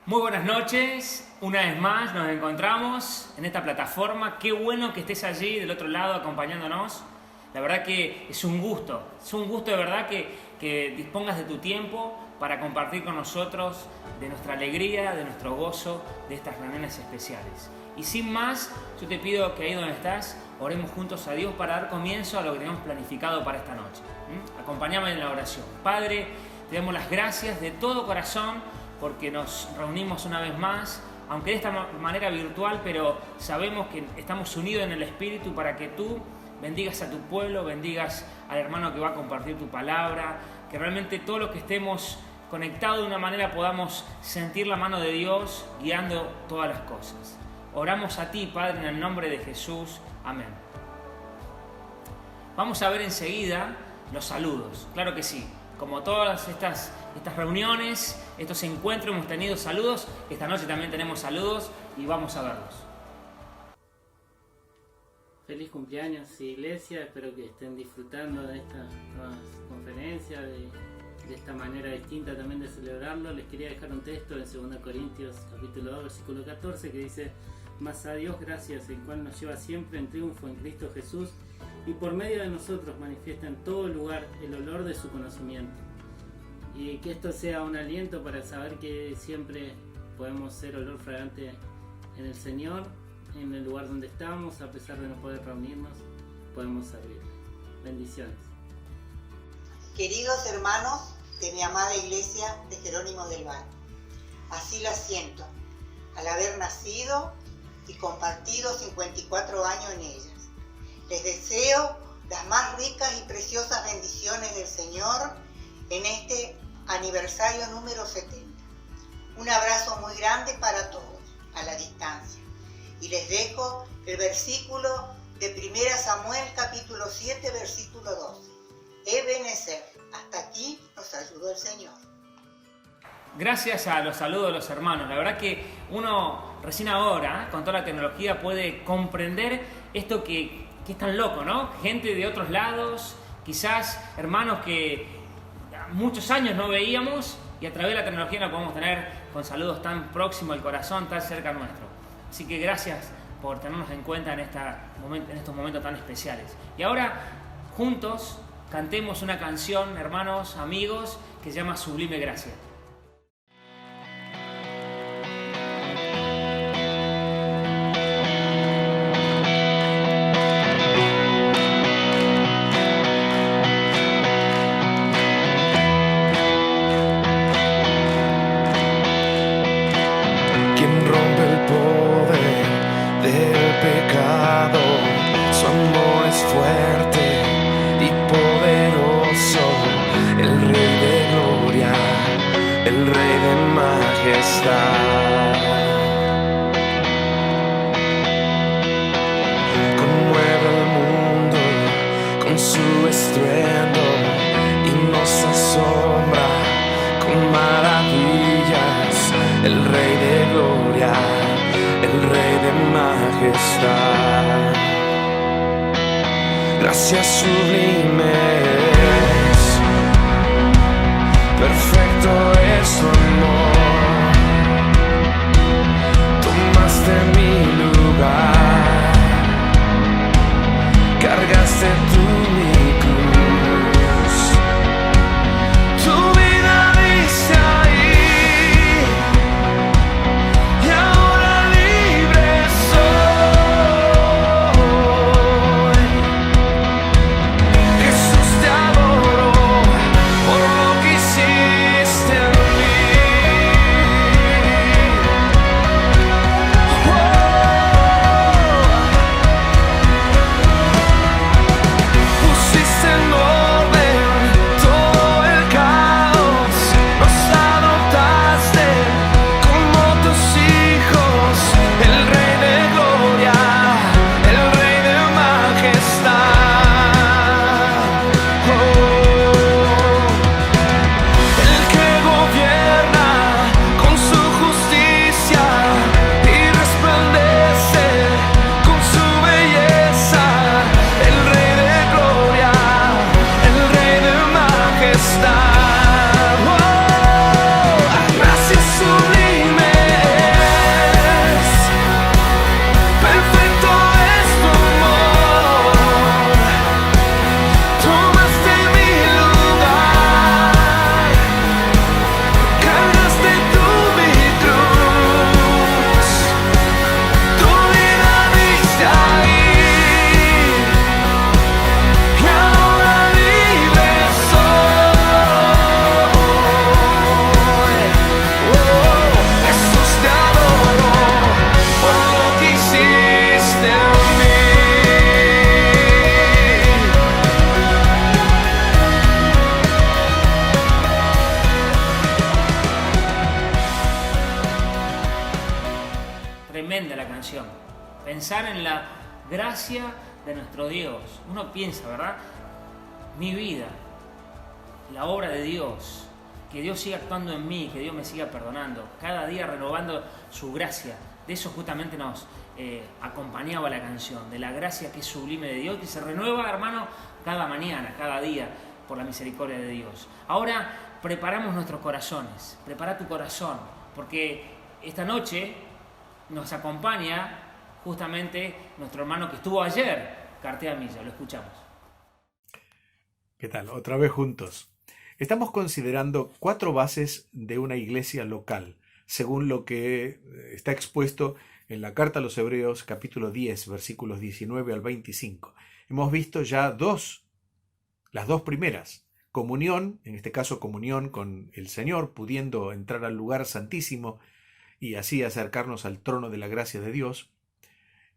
Muy buenas noches, una vez más nos encontramos en esta plataforma. Qué bueno que estés allí del otro lado acompañándonos. La verdad que es un gusto de verdad que dispongas de tu tiempo para compartir con nosotros de nuestra alegría, de nuestro gozo, de estas reuniones especiales. Y sin más, yo te pido que ahí donde estás, oremos juntos a Dios para dar comienzo a lo que tenemos planificado para esta noche. Acompáñame en la oración. Padre, te damos las gracias de todo corazón porque nos reunimos una vez más, aunque de esta manera virtual, pero sabemos que estamos unidos en el Espíritu para que tú bendigas a tu pueblo, bendigas al hermano que va a compartir tu palabra, que realmente todos los que estemos conectados de una manera podamos sentir la mano de Dios guiando todas las cosas. Oramos a ti, Padre, en el nombre de Jesús. Amén. Vamos a ver enseguida los saludos, claro que sí. Como todas estas reuniones, estos encuentros, hemos tenido saludos. Esta noche también tenemos saludos y vamos a verlos. Feliz cumpleaños, iglesia. Espero que estén disfrutando de estas nuevas conferencias, de esta manera distinta también de celebrarlo. Les quería dejar un texto en 2 Corintios capítulo 2, versículo 14, que dice: mas a Dios gracias, el cual nos lleva siempre en triunfo en Cristo Jesús, y por medio de nosotros manifiesta en todo lugar el olor de su conocimiento. Y que esto sea un aliento para saber que siempre podemos ser olor fragante en el Señor, en el lugar donde estamos, a pesar de no poder reunirnos, podemos servir. Bendiciones. Queridos hermanos de mi amada iglesia de Jerónimo del Valle, así la siento, al haber nacido y compartido 54 años en ellas. Les deseo las más ricas y preciosas bendiciones del Señor en este aniversario número 70. Un abrazo muy grande para todos, a la distancia. Y les dejo el versículo de 1 Samuel capítulo 7, versículo 12. Ebenezer, hasta aquí nos ayudó el Señor. Gracias a los saludos de los hermanos. La verdad que uno recién ahora, con toda la tecnología, puede comprender esto que es tan loco, ¿no? Gente de otros lados, quizás hermanos que muchos años no veíamos y a través de la tecnología nos podemos tener con saludos tan próximos al corazón, tan cerca nuestro. Así que gracias por tenernos en cuenta en estos momentos tan especiales. Y ahora, juntos, cantemos una canción, hermanos, amigos, que se llama Sublime Gracia. Conmueve el mundo con su estruendo y nos asombra con maravillas. El Rey de gloria, el Rey de majestad. Gracias sublimes, perfecto es su amor. De mi lugar, cargaste tú mi cruz, tu vida diste ahí, y ahora libre soy. Jesús, te adoro por lo que hiciste en mí. pensar en la gracia de nuestro Dios. Uno piensa, ¿verdad? Mi vida, la obra de Dios, que Dios siga actuando en mí, que Dios me siga perdonando, cada día renovando su gracia. De eso justamente nos acompañaba la canción, de la gracia que es sublime de Dios, que se renueva, hermano, cada mañana, cada día, por la misericordia de Dios. Ahora preparamos nuestros corazones, prepara tu corazón, porque esta noche nos acompaña justamente nuestro hermano que estuvo ayer, Cartea Milla, lo escuchamos. ¿Qué tal? Otra vez juntos. Estamos considerando 4 bases de una iglesia local, según lo que está expuesto en la Carta a los Hebreos, capítulo 10, versículos 19 al 25. Hemos visto ya las dos primeras. Comunión, en este caso comunión con el Señor, pudiendo entrar al lugar santísimo y así acercarnos al trono de la gracia de Dios.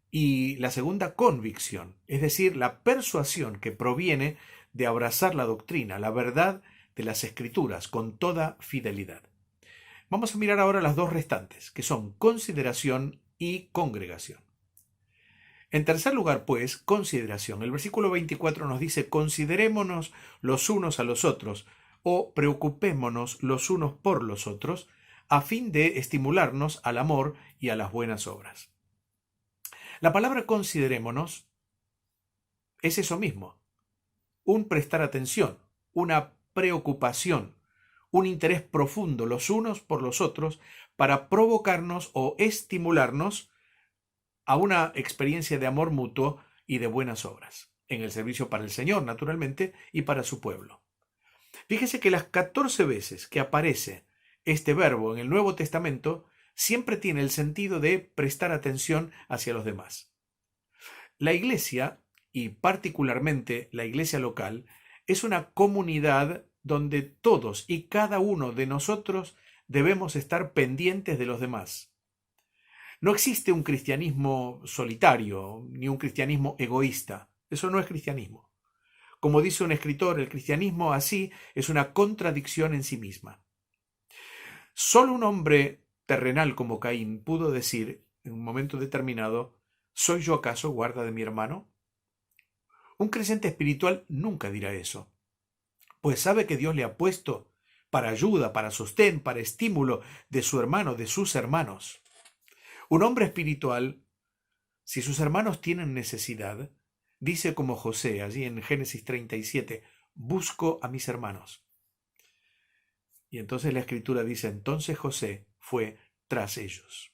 Y la segunda, convicción, es decir, la persuasión que proviene de abrazar la doctrina, la verdad de las Escrituras, con toda fidelidad. Vamos a mirar ahora las 2 restantes, que son consideración y congregación. En tercer lugar, pues, consideración. El versículo 24 nos dice, considerémonos los unos a los otros, o preocupémonos los unos por los otros, a fin de estimularnos al amor y a las buenas obras. La palabra considerémonos es eso mismo, un prestar atención, una preocupación, un interés profundo los unos por los otros para provocarnos o estimularnos a una experiencia de amor mutuo y de buenas obras, en el servicio para el Señor, naturalmente, y para su pueblo. Fíjese que las 14 veces que aparece este verbo en el Nuevo Testamento siempre tiene el sentido de prestar atención hacia los demás. La iglesia, y particularmente la iglesia local, es una comunidad donde todos y cada uno de nosotros debemos estar pendientes de los demás. No existe un cristianismo solitario, ni un cristianismo egoísta. Eso no es cristianismo. Como dice un escritor, el cristianismo así es una contradicción en sí misma. Solo un hombre terrenal como Caín pudo decir en un momento determinado, ¿soy yo acaso guarda de mi hermano? Un creyente espiritual nunca dirá eso, pues sabe que Dios le ha puesto para ayuda, para sostén, para estímulo de su hermano, de sus hermanos. Un hombre espiritual, si sus hermanos tienen necesidad, dice como José, allí en Génesis 37, busco a mis hermanos. Y entonces la Escritura dice, entonces José fue tras ellos.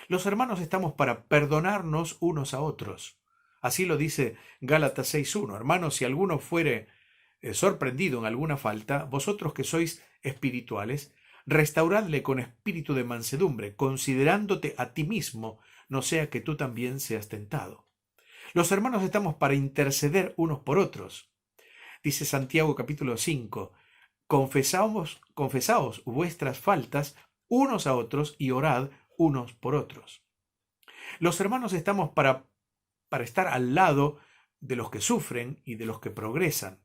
Los hermanos estamos para perdonarnos unos a otros. Así lo dice Gálatas 6.1. Hermanos, si alguno fuere sorprendido en alguna falta, vosotros que sois espirituales, restauradle con espíritu de mansedumbre, considerándote a ti mismo, no sea que tú también seas tentado. Los hermanos estamos para interceder unos por otros. Dice Santiago capítulo 5, confesaos vuestras faltas unos a otros y orad unos por otros. Los hermanos estamos para estar al lado de los que sufren y de los que progresan.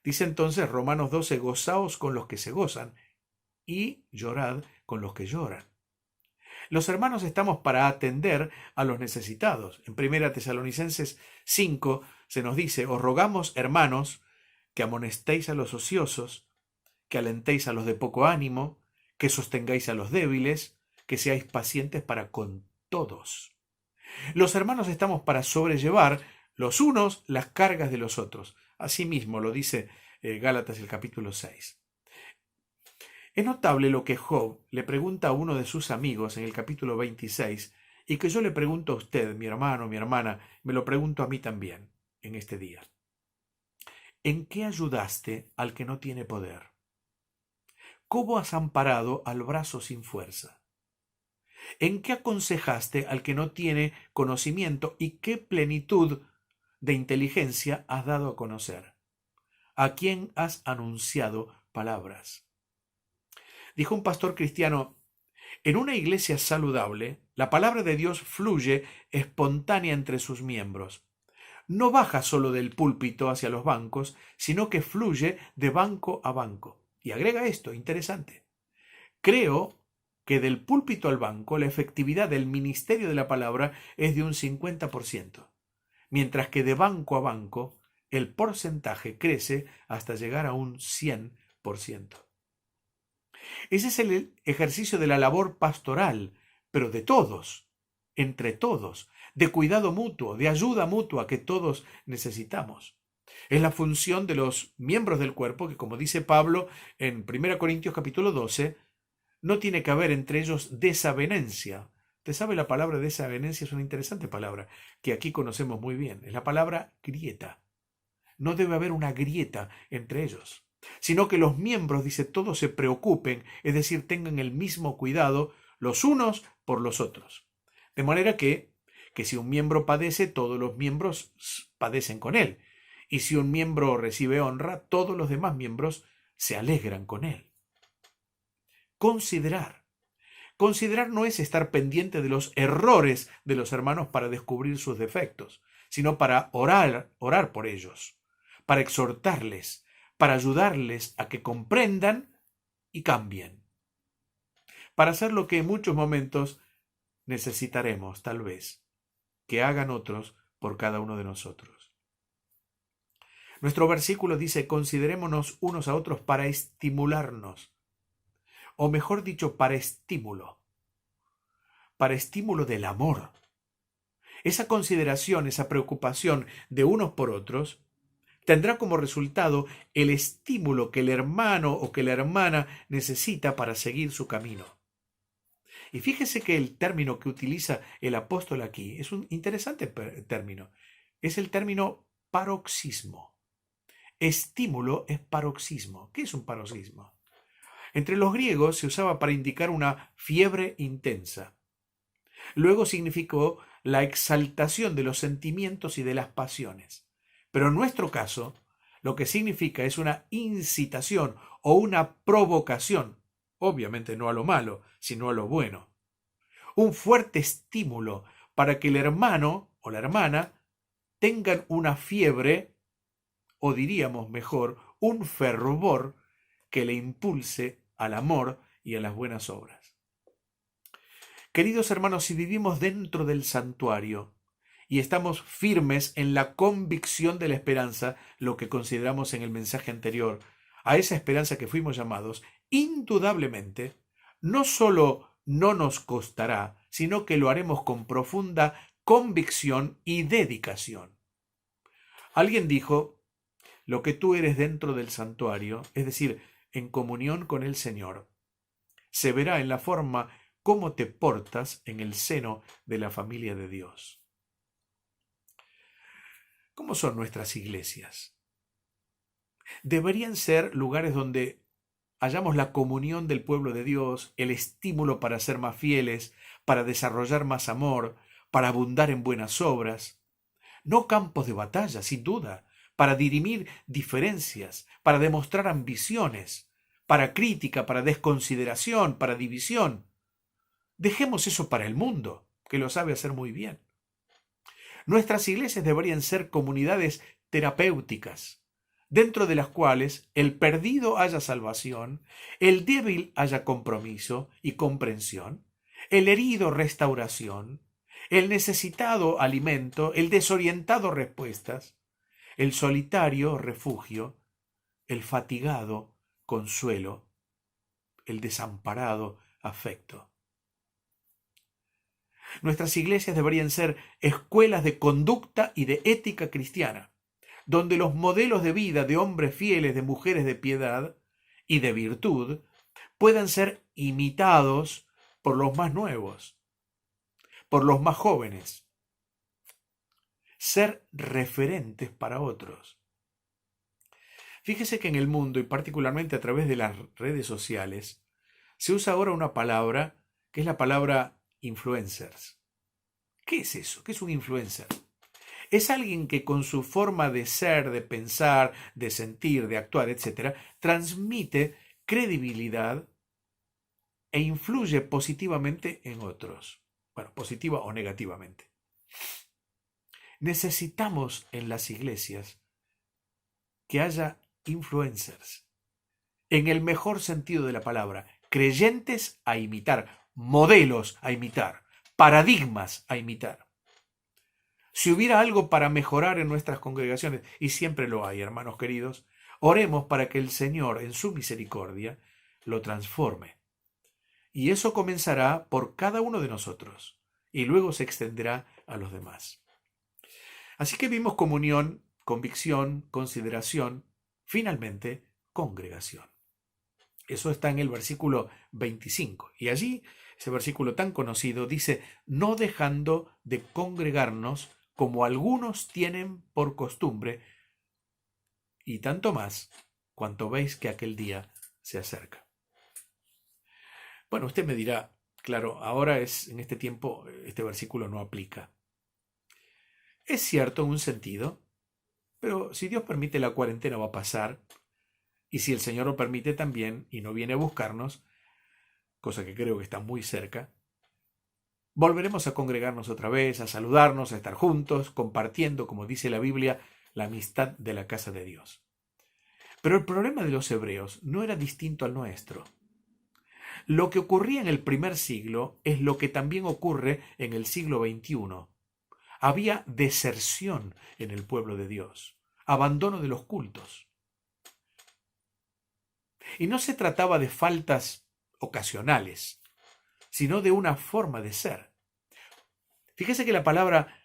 Dice entonces Romanos 12, gozaos con los que se gozan y llorad con los que lloran. Los hermanos estamos para atender a los necesitados. En 1 Tesalonicenses 5 se nos dice, os rogamos, hermanos, que amonestéis a los ociosos, que alentéis a los de poco ánimo, que sostengáis a los débiles, que seáis pacientes para con todos. Los hermanos estamos para sobrellevar los unos las cargas de los otros. Asimismo lo dice Gálatas el capítulo 6. Es notable lo que Job le pregunta a uno de sus amigos en el capítulo 26 y que yo le pregunto a usted, mi hermano, mi hermana, me lo pregunto a mí también en este día. ¿En qué ayudaste al que no tiene poder? ¿Cómo has amparado al brazo sin fuerza? ¿En qué aconsejaste al que no tiene conocimiento y qué plenitud de inteligencia has dado a conocer? ¿A quién has anunciado palabras? Dijo un pastor cristiano, en una iglesia saludable, la palabra de Dios fluye espontánea entre sus miembros. No baja solo del púlpito hacia los bancos, sino que fluye de banco a banco. Y agrega esto, interesante. Creo que del púlpito al banco la efectividad del ministerio de la palabra es de un 50%, mientras que de banco a banco el porcentaje crece hasta llegar a un 100%. Ese es el ejercicio de la labor pastoral, pero de todos, entre todos, de cuidado mutuo, de ayuda mutua que todos necesitamos. Es la función de los miembros del cuerpo que, como dice Pablo en 1 Corintios capítulo 12, no tiene que haber entre ellos desavenencia. Usted sabe, la palabra desavenencia es una interesante palabra que aquí conocemos muy bien. Es la palabra grieta. No debe haber una grieta entre ellos, sino que los miembros, dice, todos se preocupen, es decir, tengan el mismo cuidado los unos por los otros. De manera que si un miembro padece, todos los miembros padecen con él. Y si un miembro recibe honra, todos los demás miembros se alegran con él. Considerar. Considerar no es estar pendiente de los errores de los hermanos para descubrir sus defectos, sino para orar por ellos, para exhortarles, para ayudarles a que comprendan y cambien. Para hacer lo que en muchos momentos necesitaremos, tal vez, que hagan otros por cada uno de nosotros. Nuestro versículo dice: considerémonos unos a otros para estimularnos, o mejor dicho, para estímulo del amor. Esa consideración, esa preocupación de unos por otros, tendrá como resultado el estímulo que el hermano o que la hermana necesita para seguir su camino. Y fíjese que el término que utiliza el apóstol aquí es un interesante término. Es el término paroxismo. Estímulo es paroxismo. ¿Qué es un paroxismo? Entre los griegos se usaba para indicar una fiebre intensa. Luego significó la exaltación de los sentimientos y de las pasiones. Pero en nuestro caso, lo que significa es una incitación o una provocación, obviamente no a lo malo, sino a lo bueno. Un fuerte estímulo para que el hermano o la hermana tengan una fiebre, o diríamos mejor, un fervor que le impulse al amor y a las buenas obras. Queridos hermanos, si vivimos dentro del santuario y estamos firmes en la convicción de la esperanza, lo que consideramos en el mensaje anterior, a esa esperanza que fuimos llamados, indudablemente, no solo no nos costará, sino que lo haremos con profunda convicción y dedicación. Alguien dijo: lo que tú eres dentro del santuario, es decir, en comunión con el Señor, se verá en la forma cómo te portas en el seno de la familia de Dios. ¿Cómo son nuestras iglesias? Deberían ser lugares donde hallamos la comunión del pueblo de Dios, el estímulo para ser más fieles, para desarrollar más amor, para abundar en buenas obras. No campos de batalla, sin duda, para dirimir diferencias, para demostrar ambiciones, para crítica, para desconsideración, para división. Dejemos eso para el mundo, que lo sabe hacer muy bien. Nuestras iglesias deberían ser comunidades terapéuticas, dentro de las cuales el perdido haya salvación, el débil haya compromiso y comprensión, el herido restauración, el necesitado alimento, el desorientado respuestas, el solitario refugio, el fatigado consuelo, el desamparado afecto. Nuestras iglesias deberían ser escuelas de conducta y de ética cristiana, donde los modelos de vida de hombres fieles, de mujeres de piedad y de virtud puedan ser imitados por los más nuevos, por los más jóvenes. Ser referentes para otros. Fíjese que en el mundo, y particularmente a través de las redes sociales, se usa ahora una palabra que es la palabra influencers. ¿Qué es eso? ¿Qué es un influencer? Es alguien que con su forma de ser, de pensar, de sentir, de actuar, etc., transmite credibilidad e influye positivamente en otros. Bueno, positiva o negativamente. Necesitamos en las iglesias que haya influencers, en el mejor sentido de la palabra, creyentes a imitar, modelos a imitar, paradigmas a imitar. Si hubiera algo para mejorar en nuestras congregaciones, y siempre lo hay, hermanos queridos, oremos para que el Señor, en su misericordia, lo transforme. Y eso comenzará por cada uno de nosotros, y luego se extenderá a los demás. Así que vimos comunión, convicción, consideración, finalmente congregación. Eso está en el versículo 25. Y allí, ese versículo tan conocido, dice, no dejando de congregarnos como algunos tienen por costumbre, y tanto más cuanto veis que aquel día se acerca. Bueno, usted me dirá, claro, ahora en este tiempo, este versículo no aplica. Es cierto en un sentido, pero si Dios permite, la cuarentena va a pasar, y si el Señor lo permite también, y no viene a buscarnos, cosa que creo que está muy cerca, volveremos a congregarnos otra vez, a saludarnos, a estar juntos, compartiendo, como dice la Biblia, la amistad de la casa de Dios. Pero el problema de los hebreos no era distinto al nuestro. Lo que ocurría en el primer siglo es lo que también ocurre en el siglo XXI. Había deserción en el pueblo de Dios, abandono de los cultos. Y no se trataba de faltas ocasionales, sino de una forma de ser. Fíjese que la palabra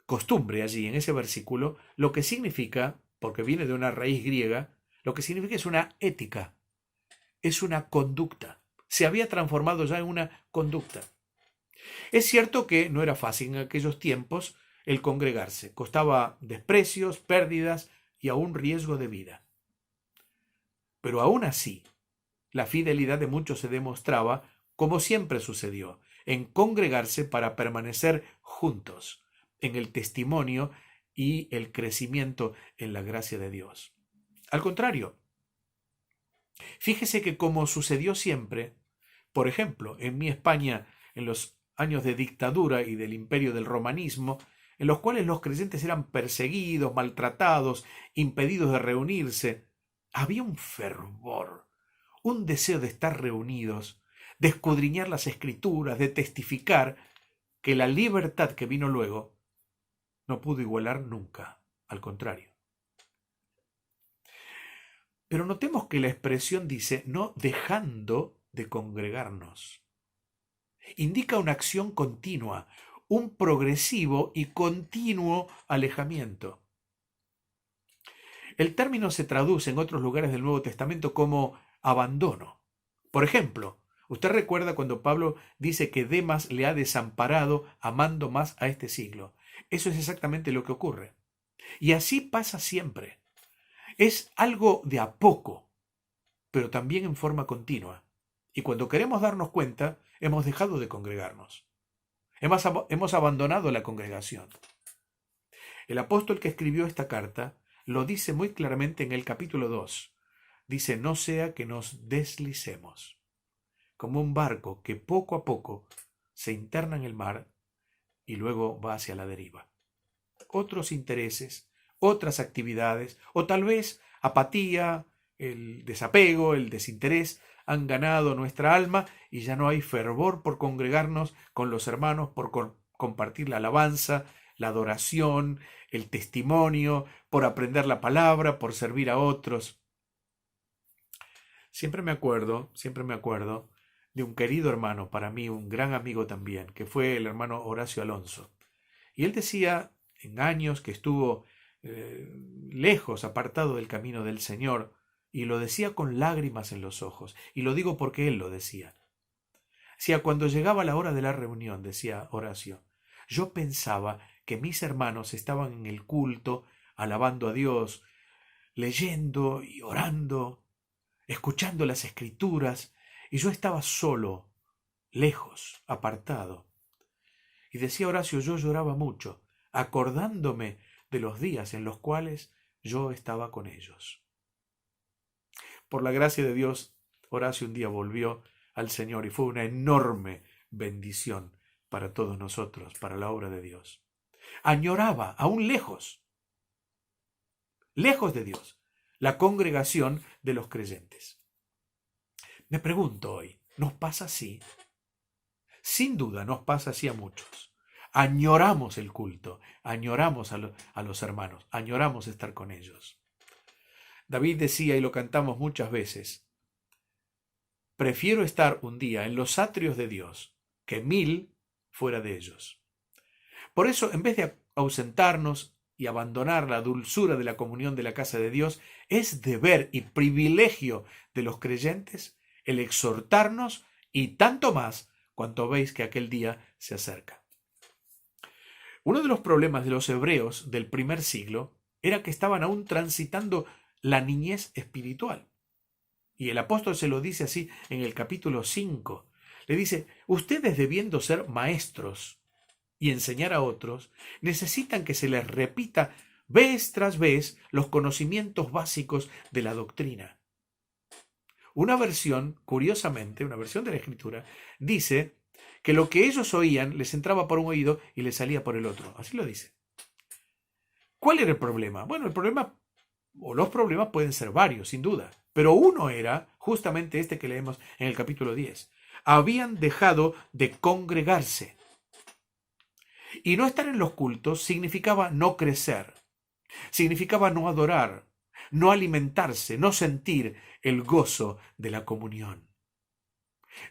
costumbre allí en ese versículo, lo que significa, porque viene de una raíz griega, lo que significa es una ética, es una conducta. Se había transformado ya en una conducta. Es cierto que no era fácil en aquellos tiempos el congregarse. Costaba desprecios, pérdidas y aún riesgo de vida. Pero aún así, la fidelidad de muchos se demostraba, como siempre sucedió, en congregarse para permanecer juntos, en el testimonio y el crecimiento en la gracia de Dios. Al contrario, fíjese que como sucedió siempre, por ejemplo, en mi España, en los años de dictadura y del imperio del romanismo, en los cuales los creyentes eran perseguidos, maltratados, impedidos de reunirse, había un fervor, un deseo de estar reunidos, de escudriñar las Escrituras, de testificar que la libertad que vino luego no pudo igualar nunca, al contrario. Pero notemos que la expresión dice no dejando de congregarnos. Indica una acción continua, un progresivo y continuo alejamiento. El término se traduce en otros lugares del Nuevo Testamento como abandono. Por ejemplo, usted recuerda cuando Pablo dice que Demas le ha desamparado amando más a este siglo. Eso es exactamente lo que ocurre. Y así pasa siempre. Es algo de a poco, pero también en forma continua. Y cuando queremos darnos cuenta, hemos dejado de congregarnos. Hemos abandonado la congregación. El apóstol que escribió esta carta lo dice muy claramente en el capítulo 2. Dice, no sea que nos deslicemos, como un barco que poco a poco se interna en el mar y luego va hacia la deriva. Otros intereses, otras actividades, o tal vez apatía, el desapego, el desinterés, han ganado nuestra alma y ya no hay fervor por congregarnos con los hermanos, por compartir la alabanza, la adoración, el testimonio, por aprender la palabra, por servir a otros. Siempre me acuerdo de un querido hermano, para mí un gran amigo también, que fue el hermano Horacio Alonso. Y él decía, en años que estuvo lejos, apartado del camino del Señor, y lo decía con lágrimas en los ojos, y lo digo porque él lo decía. Decía, cuando llegaba la hora de la reunión, decía Horacio, yo pensaba que mis hermanos estaban en el culto, alabando a Dios, leyendo y orando, escuchando las Escrituras, y yo estaba solo, lejos, apartado. Y decía Horacio, yo lloraba mucho, acordándome de los días en los cuales yo estaba con ellos. Por la gracia de Dios, Horacio un día volvió al Señor y fue una enorme bendición para todos nosotros, para la obra de Dios. Añoraba, aún lejos de Dios, la congregación de los creyentes. Me pregunto hoy, Nos pasa así. Sin duda nos pasa así a muchos. Añoramos el culto, añoramos a los hermanos, añoramos estar con ellos. David decía, y lo cantamos muchas veces, prefiero estar un día en los atrios de Dios que 1000 fuera de ellos. Por eso, en vez de ausentarnos y abandonar la dulzura de la comunión de la casa de Dios, es deber y privilegio de los creyentes el exhortarnos y tanto más cuanto veis que aquel día se acerca. Uno de los problemas de los hebreos del primer siglo era que estaban aún transitando la niñez espiritual. Y el apóstol se lo dice así en el capítulo 5. Le dice, ustedes debiendo ser maestros y enseñar a otros, necesitan que se les repita vez tras vez los conocimientos básicos de la doctrina. Una versión, curiosamente, una versión de la Escritura, dice que lo que ellos oían les entraba por un oído y les salía por el otro. Así lo dice. ¿Cuál era el problema? Bueno, el problema, o los problemas pueden ser varios, sin duda, pero uno era justamente este que leemos en el capítulo 10. Habían dejado de congregarse. Y no estar en los cultos significaba no crecer, significaba no adorar, no alimentarse, no sentir el gozo de la comunión.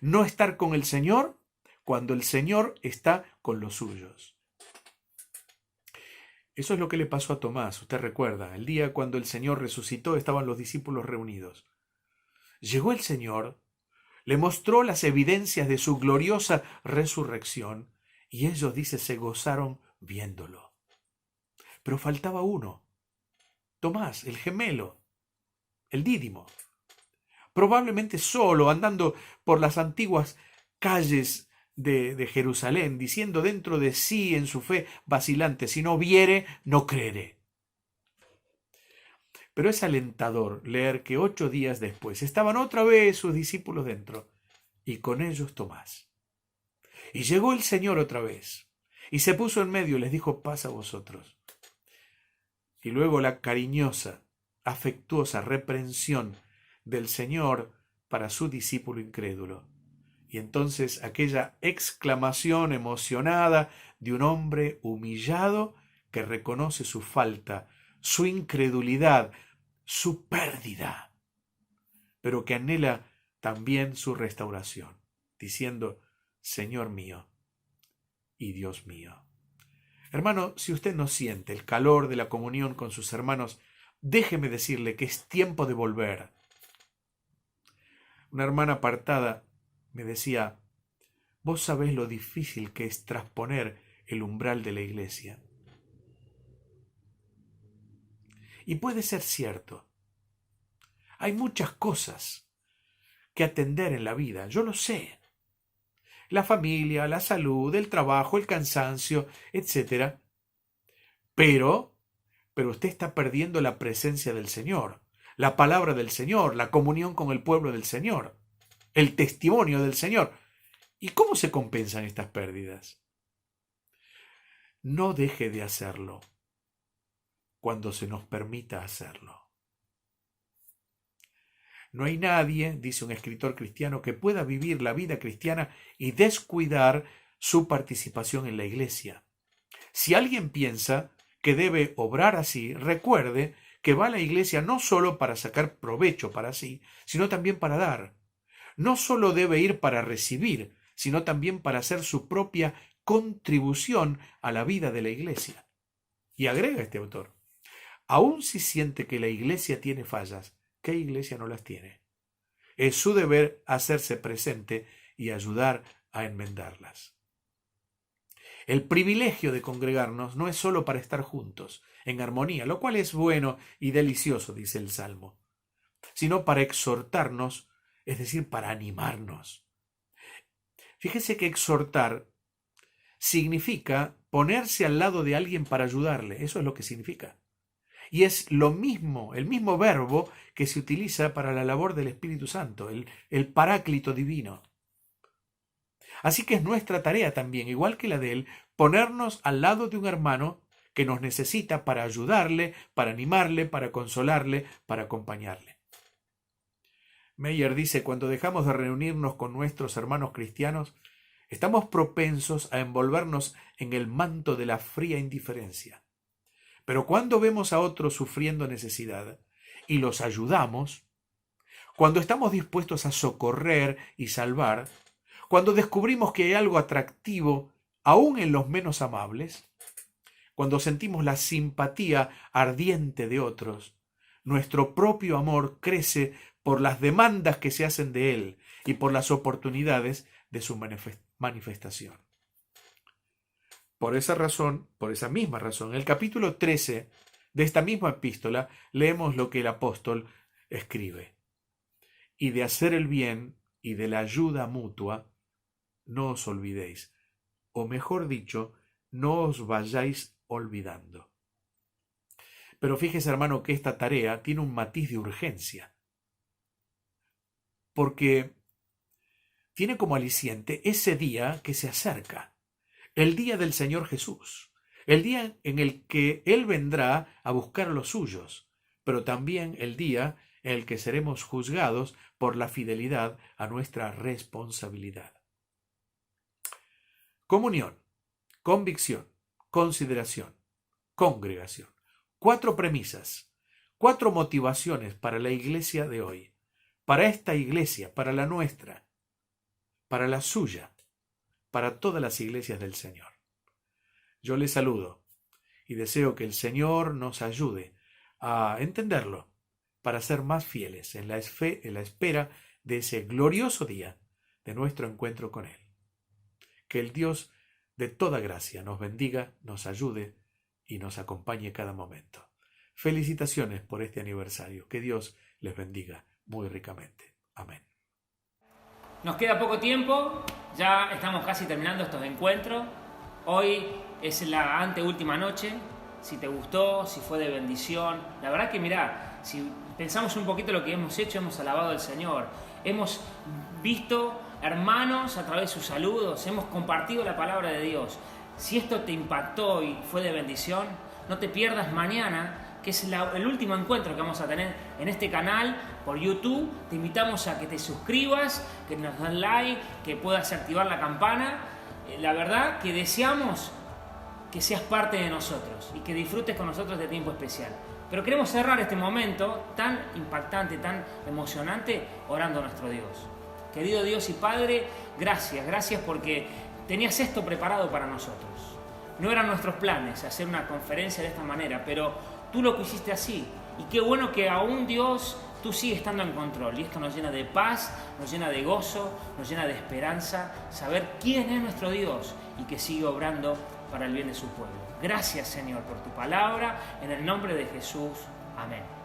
No estar con el Señor cuando el Señor está con los suyos. Eso es lo que le pasó a Tomás, usted recuerda, el día cuando el Señor resucitó estaban los discípulos reunidos. Llegó el Señor, le mostró las evidencias de su gloriosa resurrección y ellos, dice, se gozaron viéndolo. Pero faltaba uno, Tomás, el gemelo, el dídimo, probablemente solo, andando por las antiguas calles de Jerusalén, diciendo dentro de sí en su fe vacilante, si no viere, no creeré. Pero es alentador leer que 8 días después estaban otra vez sus discípulos dentro, y con ellos Tomás. Y llegó el Señor otra vez, y se puso en medio y les dijo, paz a vosotros. Y luego la cariñosa, afectuosa reprensión del Señor para su discípulo incrédulo. Y entonces aquella exclamación emocionada de un hombre humillado que reconoce su falta, su incredulidad, su pérdida, pero que anhela también su restauración, diciendo, Señor mío y Dios mío. Hermano, si usted no siente el calor de la comunión con sus hermanos, déjeme decirle que es tiempo de volver. Una hermana apartada me decía, vos sabés lo difícil que es trasponer el umbral de la iglesia. Y puede ser cierto. Hay muchas cosas que atender en la vida, yo lo sé. La familia, la salud, el trabajo, el cansancio, etc. Pero usted está perdiendo la presencia del Señor, la palabra del Señor, la comunión con el pueblo del Señor, el testimonio del Señor. ¿Y cómo se compensan estas pérdidas? No deje de hacerlo cuando se nos permita hacerlo. No hay nadie, dice un escritor cristiano, que pueda vivir la vida cristiana y descuidar su participación en la iglesia. Si alguien piensa que debe obrar así, recuerde que va a la iglesia no solo para sacar provecho para sí, sino también para dar. No solo debe ir para recibir, sino también para hacer su propia contribución a la vida de la iglesia. Y agrega este autor, aun si siente que la iglesia tiene fallas, ¿qué iglesia no las tiene? Es su deber hacerse presente y ayudar a enmendarlas. El privilegio de congregarnos no es solo para estar juntos, en armonía, lo cual es bueno y delicioso, dice el Salmo, sino para exhortarnos, es decir, para animarnos. Fíjese que exhortar significa ponerse al lado de alguien para ayudarle, eso es lo que significa. Y es lo mismo, el mismo verbo que se utiliza para la labor del Espíritu Santo, el Paráclito divino. Así que es nuestra tarea también, igual que la de él, ponernos al lado de un hermano que nos necesita para ayudarle, para animarle, para consolarle, para acompañarle. Meyer dice, cuando dejamos de reunirnos con nuestros hermanos cristianos, estamos propensos a envolvernos en el manto de la fría indiferencia. Pero cuando vemos a otros sufriendo necesidad y los ayudamos, cuando estamos dispuestos a socorrer y salvar, cuando descubrimos que hay algo atractivo aún en los menos amables, cuando sentimos la simpatía ardiente de otros, nuestro propio amor crece por las demandas que se hacen de él y por las oportunidades de su manifestación. Por esa razón, por esa misma razón, en el capítulo 13 de esta misma epístola leemos lo que el apóstol escribe. Y de hacer el bien y de la ayuda mutua, no os olvidéis, o mejor dicho, no os vayáis olvidando. Pero fíjese, hermano, que esta tarea tiene un matiz de urgencia, porque tiene como aliciente ese día que se acerca, el día del Señor Jesús, el día en el que Él vendrá a buscar a los suyos, pero también el día en el que seremos juzgados por la fidelidad a nuestra responsabilidad. Comunión, convicción, consideración, congregación. 4 premisas, 4 motivaciones para la iglesia de hoy, para esta iglesia, para la nuestra, para la suya, para todas las iglesias del Señor. Yo les saludo y deseo que el Señor nos ayude a entenderlo para ser más fieles en la espera de ese glorioso día de nuestro encuentro con Él. Que el Dios de toda gracia nos bendiga, nos ayude y nos acompañe cada momento. Felicitaciones por este aniversario. Que Dios les bendiga muy ricamente. Amén. Nos queda poco tiempo, ya estamos casi terminando estos encuentros. Hoy es la anteúltima noche. Si te gustó, si fue de bendición. La verdad que mirá, si pensamos un poquito lo que hemos hecho, hemos alabado al Señor. Hemos visto hermanos a través de sus saludos, hemos compartido la palabra de Dios. Si esto te impactó y fue de bendición, no te pierdas mañana, que es el último encuentro que vamos a tener en este canal por YouTube. Te invitamos a que te suscribas, que nos den like, que puedas activar la campana. La verdad que deseamos que seas parte de nosotros y que disfrutes con nosotros de tiempo especial. Pero queremos cerrar este momento tan impactante, tan emocionante, orando a nuestro Dios. Querido Dios y Padre, gracias porque tenías esto preparado para nosotros. No eran nuestros planes hacer una conferencia de esta manera, pero tú lo hiciste así. Y qué bueno que aún Dios, tú sigues estando en control. Y esto nos llena de paz, nos llena de gozo, nos llena de esperanza, saber quién es nuestro Dios y que sigue obrando para el bien de su pueblo. Gracias, Señor, por tu palabra. En el nombre de Jesús. Amén.